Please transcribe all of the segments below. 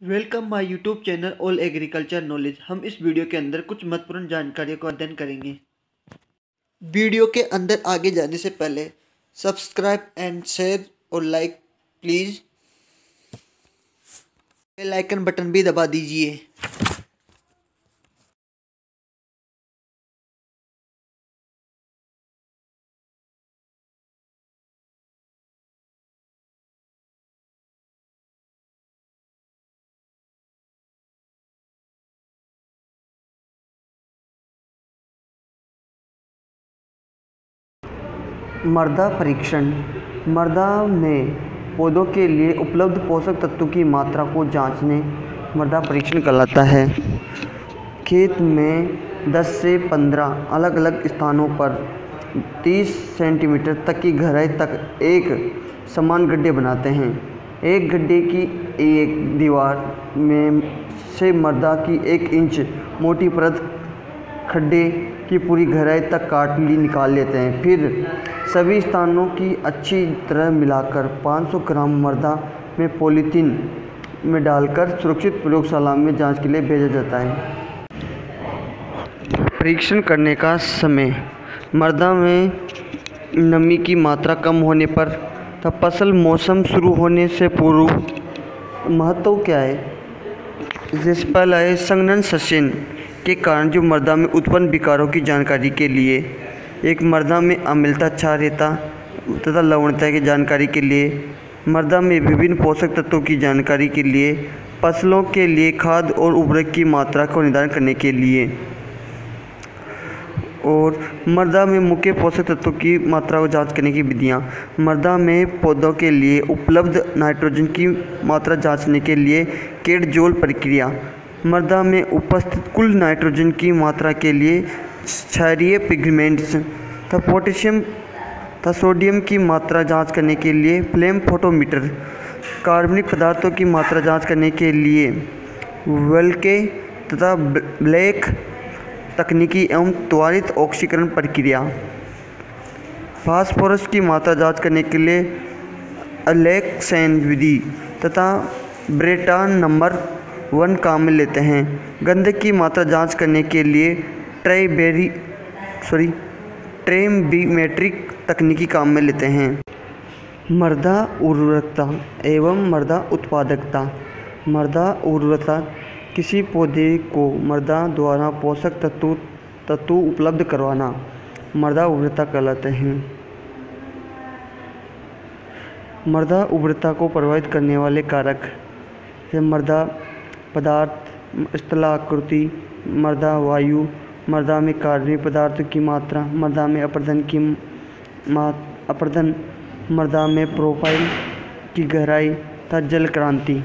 Welcome my YouTube channel all agriculture knowledge. हम इस video के अंदर कुछ महत्वपूर्ण जानकारियों को अध्ययन करेंगे। वीडियो के अंदर आगे जाने से पहले सब्सक्राइब एंड शेयर और like please. Bell icon button भी दबा दीजिए। मृदा परीक्षण मृदा में पौधों के लिए उपलब्ध पोषक तत्वों की मात्रा को जांचने मृदा परीक्षण कहलाता है। खेत में 10 से 15 अलग अलग स्थानों पर 30 सेंटीमीटर तक की गहराई तक एक समान गड्ढे बनाते हैं। एक गड्ढे की एक दीवार में से मृदा की 1 इंच मोटी परत खड्डे की पूरी गहराई तक काट ली निकाल लेते हैं। फिर सभी स्थानों की अच्छी तरह मिलाकर 500 ग्राम मृदा में पॉलीथीन में डालकर सुरक्षित प्रयोगशाला में जांच के लिए भेजा जाता है। परीक्षण करने का समय मृदा में नमी की मात्रा कम होने पर तथा फसल मौसम शुरू होने से पूर्व। महत्व क्या है? जैसे पहला है संघनन सस्यन के कारण जो मृदा में उत्पन्न विकारों की जानकारी के लिए। एक मृदा में अम्लता, क्षारीयता तथा लवणता की जानकारी के लिए। मृदा में विभिन्न पोषक तत्वों की जानकारी के लिए। फसलों के लिए खाद और उर्वरक की मात्रा को निर्धारण करने के लिए। और मृदा में मुख्य पोषक तत्वों की मात्रा को जांच करने की विधियाँ। मृदा में पौधों के लिए उपलब्ध नाइट्रोजन की मात्रा जांचने के लिए केट-जोल प्रक्रिया। मृदा में उपस्थित कुल नाइट्रोजन की मात्रा के लिए क्षारीय पिगमेंट्स तथा पोटेशियम तथा सोडियम की मात्रा जांच करने के लिए फ्लेम फोटोमीटर। कार्बनिक पदार्थों की मात्रा जांच करने के लिए वेल्के तथा ब्लैक तकनीकी एवं त्वरित ऑक्सीकरण प्रक्रिया। फास्फोरस की मात्रा जांच करने के लिए अलेक्सेन विधि तथा ब्रेटॉन नंबर 1 काम में लेते हैं। गंधक की मात्रा जांच करने के लिए ट्रेम्बीमेट्रिक तकनीकी काम में लेते हैं। मृदा उर्वरकता एवं मृदा उत्पादकता। मृदा उर्वरकता किसी पौधे को मृदा द्वारा पोषक तत्व उपलब्ध करवाना मृदा उर्वरकता कहलाते हैं। मृदा उर्वरकता को प्रभावित करने वाले कारक जैसे मृदा पदार्थ, स्थलाकृति, मृदा वायु, मृदा में कार्बनिक पदार्थों की मात्रा, मृदा में अपरदन, मृदा में प्रोफाइल की गहराई तथा जल क्रांति।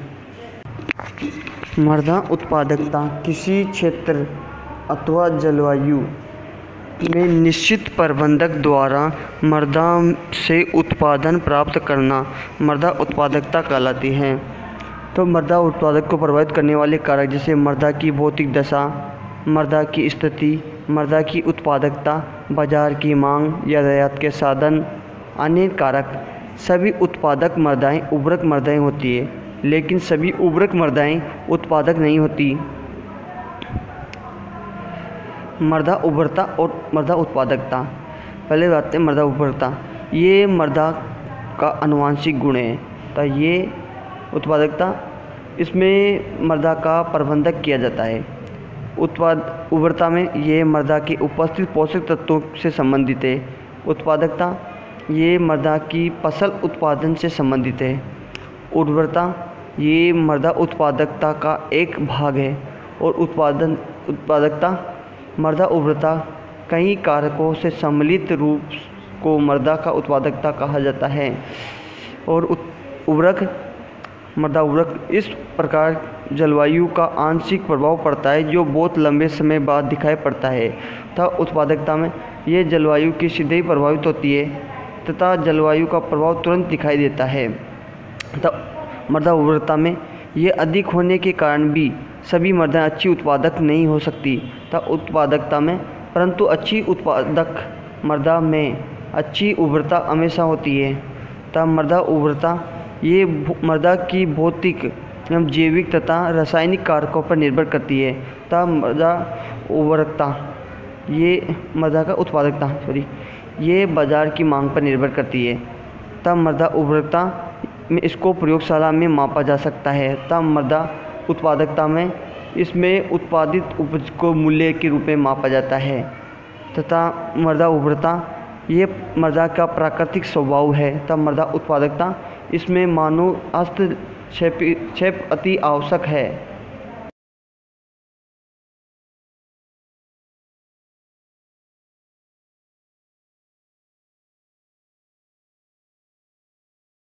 मृदा उत्पादकता किसी क्षेत्र अथवा जलवायु में निश्चित प्रबंधक द्वारा मृदा से उत्पादन प्राप्त करना मृदा उत्पादकता कहलाती है। तो मृदा उत्पादक को प्रभावित करने वाले कारक जैसे मृदा की भौतिक दशा, मृदा की स्थिति, मृदा की उत्पादकता, बाजार की मांग, यातायात के साधन, अन्य कारक। सभी उत्पादक मृदाएं उर्वरक मृदाएं होती है, लेकिन सभी उर्वरक मृदाएं उत्पादक नहीं होती। मृदा उर्वरता और मृदा उत्पादकता। पहले बात है मृदा उर्वरता। ये मृदा का आनुवंशिक गुण है। तो ये उत्पादकता, इसमें मृदा का प्रबंधक किया जाता है। उर्वरता में ये मृदा के उपस्थित पोषक तत्वों से संबंधित है। उत्पादकता ये मृदा की फसल उत्पादन से संबंधित है। उर्वरता ये मृदा उत्पादकता का एक भाग है। और उत्पादकता मृदा उर्वरता कई कारकों से सम्मिलित रूप को मृदा का उत्पादकता कहा जाता है। और मृदा उर्वरक इस प्रकार जलवायु का आंशिक प्रभाव पड़ता है जो बहुत लंबे समय बाद दिखाई पड़ता है। तथा उत्पादकता में ये जलवायु की सीधे ही प्रभावित होती है तथा जलवायु का प्रभाव तुरंत दिखाई देता है। तथा मृदा उर्वरता में ये अधिक होने के कारण भी सभी मृदाएं अच्छी उत्पादक नहीं हो सकती। तथा उत्पादकता में परंतु अच्छी उत्पादक मृदा में अच्छी उर्वरता हमेशा होती है। तथा मृदा उर्वरता ये मृदा की भौतिक एवं जैविक तथा रासायनिक कारकों पर निर्भर करती है तथा मृदा उर्वरकता ये मृदा का उत्पादकता ये बाजार की मांग पर निर्भर करती है तथा मृदा उर्वरकता में इसको प्रयोगशाला में मापा जा सकता है तथा मृदा उत्पादकता में इसमें उत्पादित उपज को मूल्य के रूप में मापा जाता है तथा मृदा उर्वरता ये मृदा का प्राकृतिक स्वभाव है तथा मृदा उत्पादकता इसमें मानव हस्तक्षेप अति आवश्यक है।